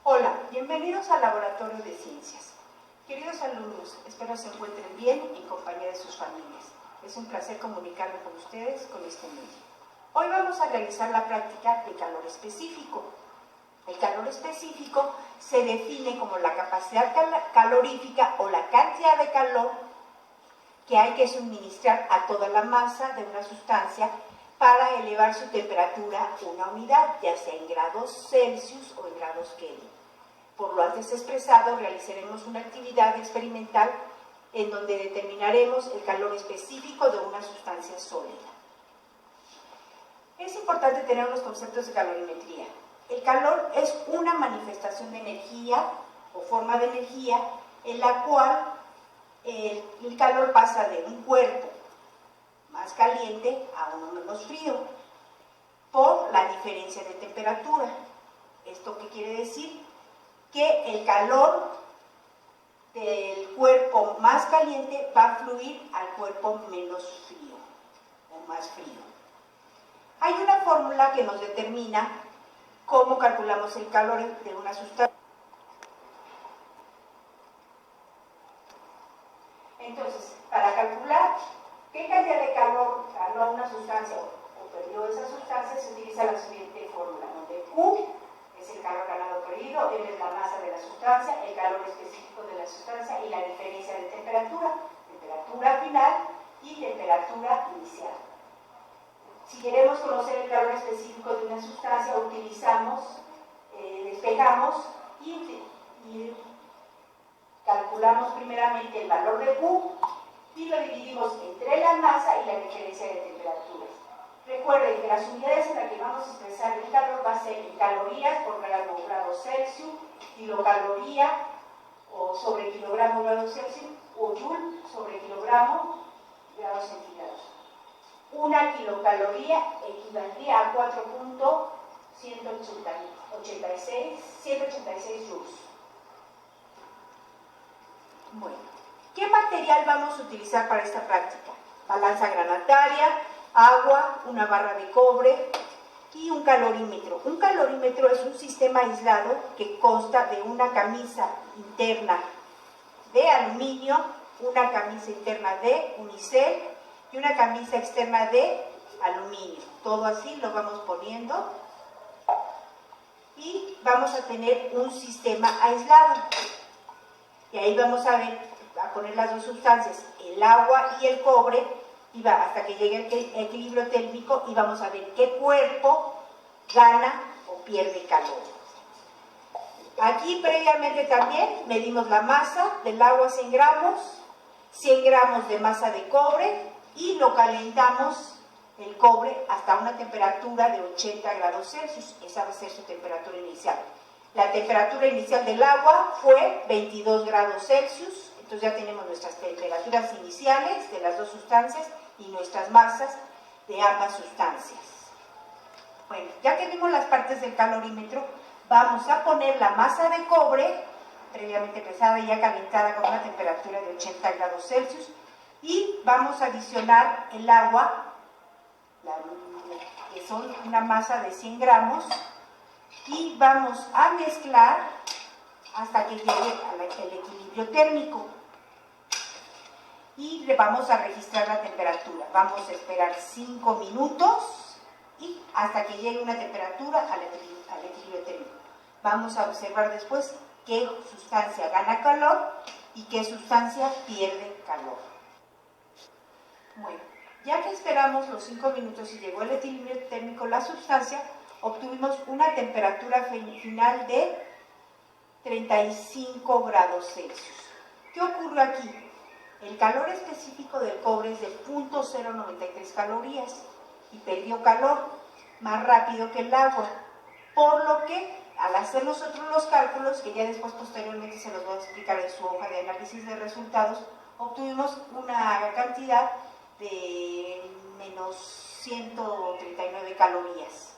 Hola, bienvenidos al Laboratorio de Ciencias. Queridos alumnos, espero se encuentren bien en compañía de sus familias. Es un placer comunicarme con ustedes con este medio. Hoy vamos a realizar la práctica de calor específico. El calor específico se define como la capacidad calorífica o la cantidad de calor que hay que suministrar a toda la masa de una sustancia para elevar su temperatura una unidad, ya sea en grados Celsius o en grados Kelvin. Por lo antes expresado, realizaremos una actividad experimental en donde determinaremos el calor específico de una sustancia sólida. Es importante tener unos conceptos de calorimetría. El calor es una manifestación de energía o forma de energía en la cual el calor pasa de un cuerpo más caliente a uno menos frío por la diferencia de temperatura. ¿Esto qué quiere decir? Que el calor del cuerpo más caliente va a fluir al cuerpo menos frío o más frío. Hay una fórmula que nos determina cómo calculamos el calor de una sustancia. Entonces, para calcular qué cantidad de calor ganó una sustancia o perdió esa sustancia, se utiliza la siguiente fórmula, donde Q es el calor ganado o perdido, M es la masa de la sustancia, el calor específico de la sustancia y la diferencia de temperatura, temperatura final y temperatura inicial. Si queremos conocer el calor específico de una sustancia, utilizamos, despejamos y calculamos primeramente el valor de Q y lo dividimos entre la masa y la diferencia de temperaturas. Recuerden que las unidades en las que vamos a expresar el calor va a ser en calorías por grado Celsius, kilocaloría o sobre kilogramo grado Celsius o joule sobre kilogramo grados centígrados. Una kilocaloría equivaldría a 4.186 joules. Bueno, ¿qué material vamos a utilizar para esta práctica? Balanza granataria, agua, una barra de cobre y un calorímetro. Un calorímetro es un sistema aislado que consta de una camisa interna de aluminio, una camisa interna de unicel y una camisa externa de aluminio. Todo así lo vamos poniendo y vamos a tener un sistema aislado. Y ahí vamos a poner las dos sustancias, el agua y el cobre, hasta que llegue el equilibrio térmico y vamos a ver qué cuerpo gana o pierde calor. Aquí previamente también medimos la masa del agua 100 gramos de masa de cobre y lo calentamos el cobre hasta una temperatura de 80 grados Celsius, esa va a ser su temperatura inicial. La temperatura inicial del agua fue 22 grados Celsius, entonces ya tenemos nuestras temperaturas iniciales de las dos sustancias y nuestras masas de ambas sustancias. Bueno, ya que vimos las partes del calorímetro, vamos a poner la masa de cobre, previamente pesada y ya calentada con una temperatura de 80 grados Celsius, y vamos a adicionar el agua, que son una masa de 100 gramos, y vamos a mezclar hasta que llegue el equilibrio térmico y le vamos a registrar la temperatura. Vamos a esperar 5 minutos y hasta que llegue una temperatura al equilibrio térmico. Vamos a observar después qué sustancia gana calor y qué sustancia pierde calor. Bueno, ya que esperamos los 5 minutos y llegó el equilibrio térmico, la sustancia, obtuvimos una temperatura final de 35 grados Celsius. ¿Qué ocurre aquí? El calor específico del cobre es de 0.093 calorías y perdió calor más rápido que el agua, por lo que al hacer nosotros los cálculos, que ya después posteriormente se los voy a explicar en su hoja de análisis de resultados, obtuvimos una cantidad de menos 139 calorías.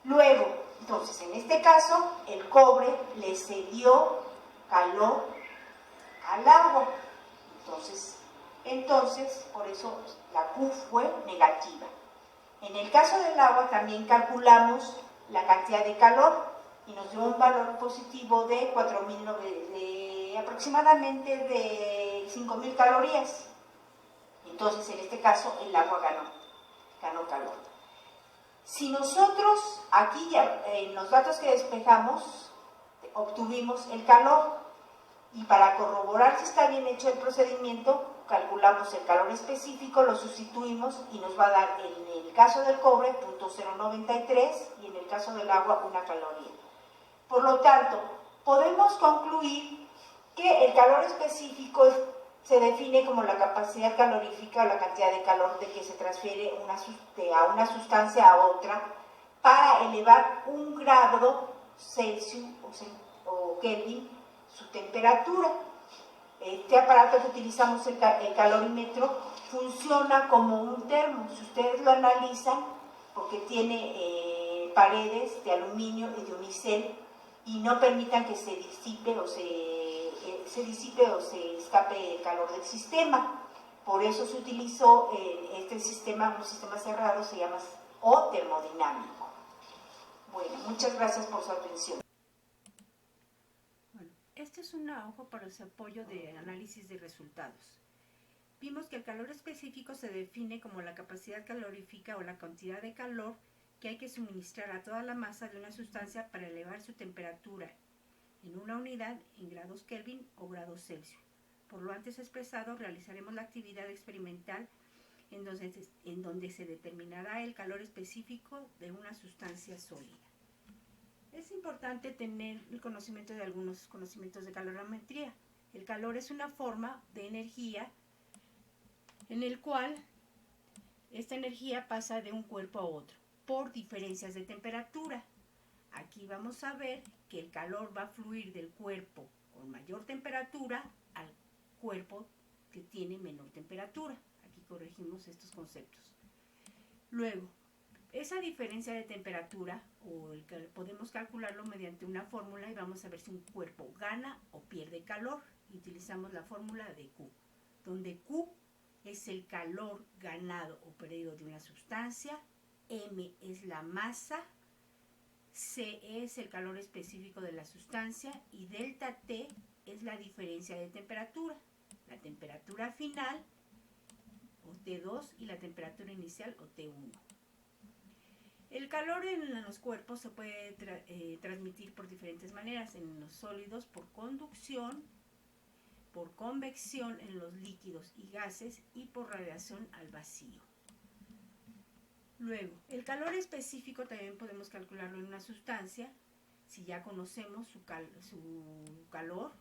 Luego, entonces, en este caso, el cobre le cedió calor al agua. Entonces, por eso la Q fue negativa. En el caso del agua también calculamos la cantidad de calor y nos dio un valor positivo de aproximadamente de 5.000 calorías. Entonces, en este caso, el agua ganó calor. Si nosotros aquí ya en los datos que despejamos obtuvimos el calor, y para corroborar si está bien hecho el procedimiento, calculamos el calor específico, lo sustituimos y nos va a dar, en el caso del cobre, 0.093 y en el caso del agua, 1 caloría. Por lo tanto, podemos concluir que el calor específico se define como la capacidad calorífica o la cantidad de calor de que se transfiere a una sustancia a otra para elevar 1 grado Celsius o Kelvin su temperatura. Este aparato que utilizamos, el calorímetro, funciona como un termo. Si ustedes lo analizan, porque tiene paredes de aluminio y de unicel, y no permitan que se disipe o se escape el calor del sistema. Por eso se utilizó este sistema, un sistema cerrado, se llama termodinámico. Bueno, muchas gracias por su atención. Este es una hoja para su apoyo de análisis de resultados. Vimos que el calor específico se define como la capacidad calorífica o la cantidad de calor que hay que suministrar a toda la masa de una sustancia para elevar su temperatura en una unidad en grados Kelvin o grados Celsius. Por lo antes expresado, realizaremos la actividad experimental en donde se determinará el calor específico de una sustancia sólida. Es importante tener el conocimiento de algunos conocimientos de calorimetría. El calor es una forma de energía en el cual esta energía pasa de un cuerpo a otro por diferencias de temperatura. Aquí vamos a ver que el calor va a fluir del cuerpo con mayor temperatura al cuerpo que tiene menor temperatura. Aquí corregimos estos conceptos. Luego, esa diferencia de temperatura podemos calcularlo mediante una fórmula y vamos a ver si un cuerpo gana o pierde calor. Y utilizamos la fórmula de Q, donde Q es el calor ganado o perdido de una sustancia, M es la masa, C es el calor específico de la sustancia y delta T es la diferencia de temperatura. La temperatura final, o T2, y la temperatura inicial, o T1. El calor en los cuerpos se puede transmitir por diferentes maneras. En los sólidos, por conducción, por convección en los líquidos y gases y por radiación al vacío. Luego, el calor específico también podemos calcularlo en una sustancia, si ya conocemos su calor,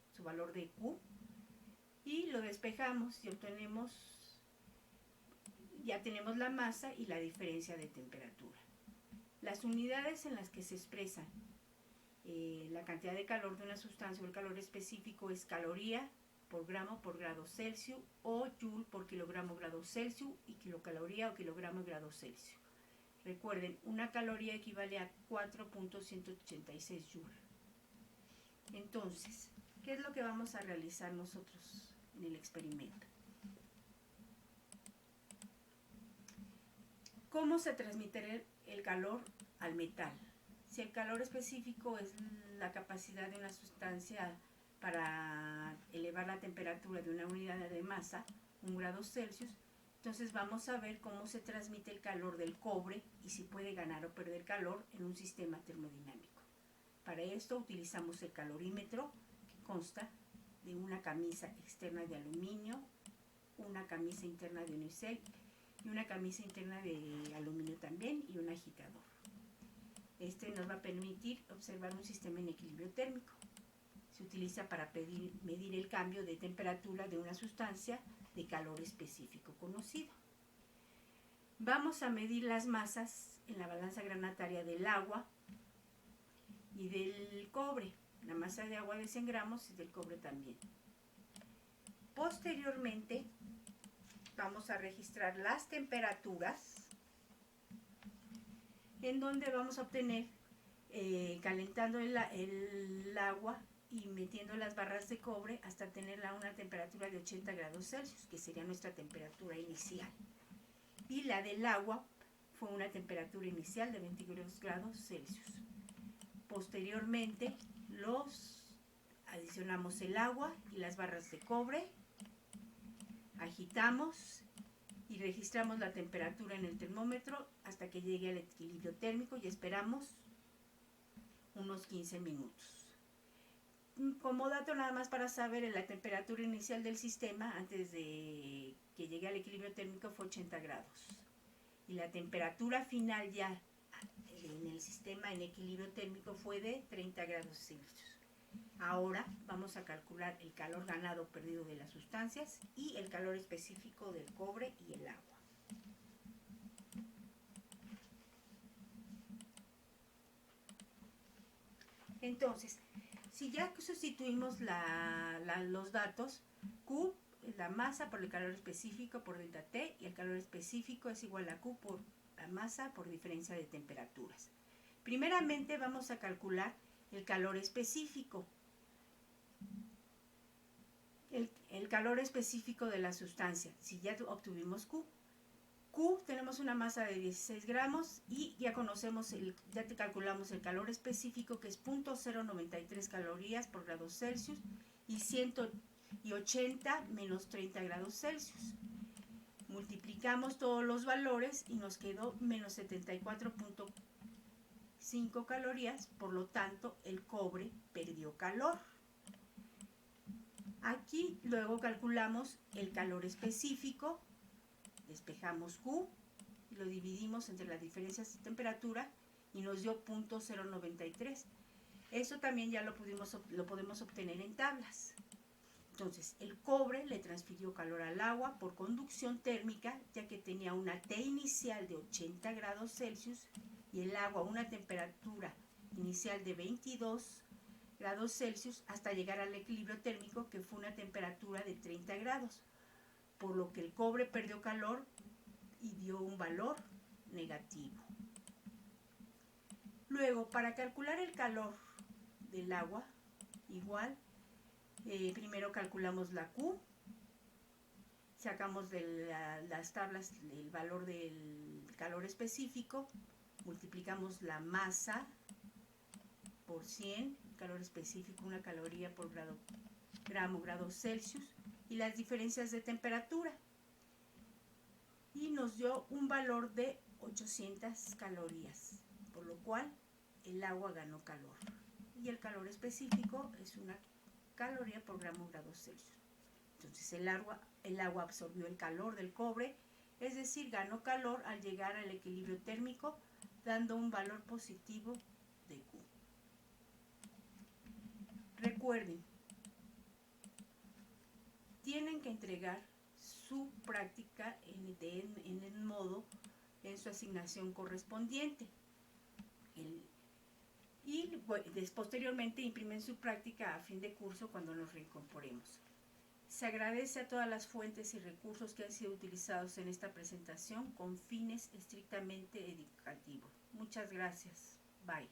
su valor de Q, y lo despejamos y obtenemos, ya tenemos la masa y la diferencia de temperatura. Las unidades en las que se expresan la cantidad de calor de una sustancia o el calor específico es caloría por gramo por grado Celsius o joule por kilogramo grado Celsius y kilocaloría o kilogramo grado Celsius. Recuerden, una caloría equivale a 4.186 joule. Entonces, ¿qué es lo que vamos a realizar nosotros en el experimento? ¿Cómo se transmite el calor al metal? Si el calor específico es la capacidad de una sustancia para elevar la temperatura de una unidad de masa, 1 grado Celsius, entonces vamos a ver cómo se transmite el calor del cobre y si puede ganar o perder calor en un sistema termodinámico. Para esto utilizamos el calorímetro, que consta de una camisa externa de aluminio, una camisa interna de unicel y una camisa interna de aluminio también y un agitador. Este nos va a permitir observar un sistema en equilibrio térmico. Se utiliza para medir el cambio de temperatura de una sustancia de calor específico conocido. Vamos a medir las masas en la balanza granataria del agua y del cobre. La masa de agua de 100 gramos y del cobre también. Posteriormente, vamos a registrar las temperaturas en donde vamos a obtener, calentando el agua y metiendo las barras de cobre hasta tenerla a una temperatura de 80 grados Celsius, que sería nuestra temperatura inicial. Y la del agua fue una temperatura inicial de 22 grados Celsius. Posteriormente adicionamos el agua y las barras de cobre, agitamos y registramos la temperatura en el termómetro hasta que llegue al equilibrio térmico y esperamos unos 15 minutos. Como dato nada más para saber, la temperatura inicial del sistema antes de que llegue al equilibrio térmico fue 80 grados. Y la temperatura final ya en el sistema en equilibrio térmico fue de 30 grados Celsius. Ahora vamos a calcular el calor ganado o perdido de las sustancias y el calor específico del cobre y el agua. Entonces, si ya sustituimos los datos, Q es la masa por el calor específico por delta T, y el calor específico es igual a Q por la masa por diferencia de temperaturas. Primeramente vamos a calcular el calor específico. El calor específico de la sustancia. Si ya obtuvimos Q, tenemos una masa de 16 gramos y ya calculamos el calor específico, que es 0.093 calorías por grado Celsius y 180 menos 30 grados Celsius. Multiplicamos todos los valores y nos quedó menos 74.5 calorías, por lo tanto el cobre perdió calor. Aquí luego calculamos el calor específico, despejamos Q y lo dividimos entre las diferencias de temperatura y nos dio 0.093. Eso también ya lo podemos obtener en tablas. Entonces, el cobre le transfirió calor al agua por conducción térmica, ya que tenía una T inicial de 80 grados Celsius y el agua una temperatura inicial de 22 grados Celsius hasta llegar al equilibrio térmico, que fue una temperatura de 30 grados, por lo que el cobre perdió calor y dio un valor negativo. Luego, para calcular el calor del agua, igual, primero calculamos la Q, sacamos de las tablas el valor del calor específico, multiplicamos la masa por 100, calor específico, una caloría por grado Celsius, y las diferencias de temperatura. Y nos dio un valor de 800 calorías, por lo cual el agua ganó calor. Y el calor específico es una caloría por grado Celsius. Entonces el agua absorbió el calor del cobre, es decir, ganó calor al llegar al equilibrio térmico, dando un valor positivo de Q. Recuerden, tienen que entregar su práctica en su asignación correspondiente. Y posteriormente imprimen su práctica a fin de curso cuando nos reincorporemos. Se agradece a todas las fuentes y recursos que han sido utilizados en esta presentación con fines estrictamente educativos. Muchas gracias. Bye.